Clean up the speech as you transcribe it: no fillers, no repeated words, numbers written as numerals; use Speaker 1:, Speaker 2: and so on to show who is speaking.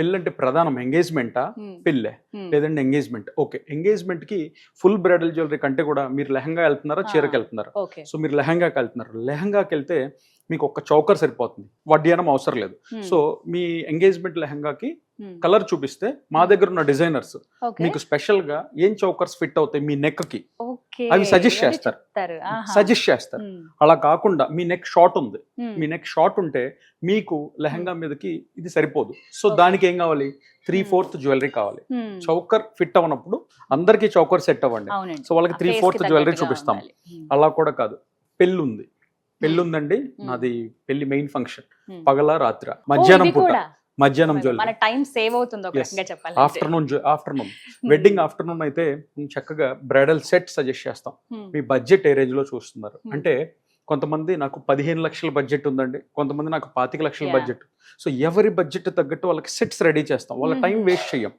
Speaker 1: పెళ్ళంటే ప్రధానం ఎంగేజ్మెంటా, పెళ్ళే,
Speaker 2: Hmm.
Speaker 1: లేదంటే ఎంగేజ్మెంట్. ఓకే, ఎంగేజ్మెంట్ కి ఫుల్ బ్రైడల్ జ్యువెలరీ కంటే కూడా మీరు లెహంగా వెళ్తున్నారా, చీరకి వెళ్తున్నారా?
Speaker 2: ఓకే.
Speaker 1: సో మీరు లెహంగాకి వెళ్తున్నారు. లెహంగాకి వెళ్తే మీకు ఒక చౌకర్ సరిపోతుంది, వడ్డీనం అవసరం లేదు. సో మీ ఎంగేజ్మెంట్ లెహంగాకి కలర్ చూపిస్తే మా దగ్గర ఉన్న డిజైనర్స్ మీకు స్పెషల్ గా ఏం చౌకర్స్ ఫిట్ అవుతాయి మీ నెక్ కి అవి సజెస్ట్ చేస్తారు. అలా కాకుండా మీ నెక్ షార్ట్ ఉంది, మీ నెక్ షార్ట్ ఉంటే మీకు లెహంగా మీదకి ఇది సరిపోదు. సో దానికి ఏం కావాలి, 3/4 జ్యువెలరీ కావాలి. చౌకర్ ఫిట్ అవ్వనప్పుడు అందరికి చౌకర్ సెట్ అవ్వండి. సో వాళ్ళకి 3/4 జ్యువెలరీ చూపిస్తాం. అలా కూడా కాదు, పెళ్ళి ఉంది, పెళ్ళి ఉందండి నాది, పెళ్లి మెయిన్ ఫంక్షన్ పగల రాత్ర మధ్యాహ్నం పూట, మధ్యాహ్నం జ్యువెలరీ,
Speaker 2: టైం సేవ్ అవుతుంది ఒక రకంగా చెప్పాలి.
Speaker 1: ఆఫ్టర్నూన్ వెడ్డింగ్ ఆఫ్టర్నూన్ అయితే చక్కగా బ్రైడల్ సెట్ సజెస్ట్ చేస్తాం. మీ బడ్జెట్ ఏ రేంజ్ లో చూస్తున్నారు అంటే, కొంతమంది నాకు 15 లక్షల బడ్జెట్ ఉందండి, కొంతమంది నాకు 25 లక్షల బడ్జెట్. సో ఎవరి బడ్జెట్ తగ్గట్టు వాళ్ళకి సెట్స్ రెడీ చేస్తాం, వాళ్ళ టైం వేస్ట్ చేయం.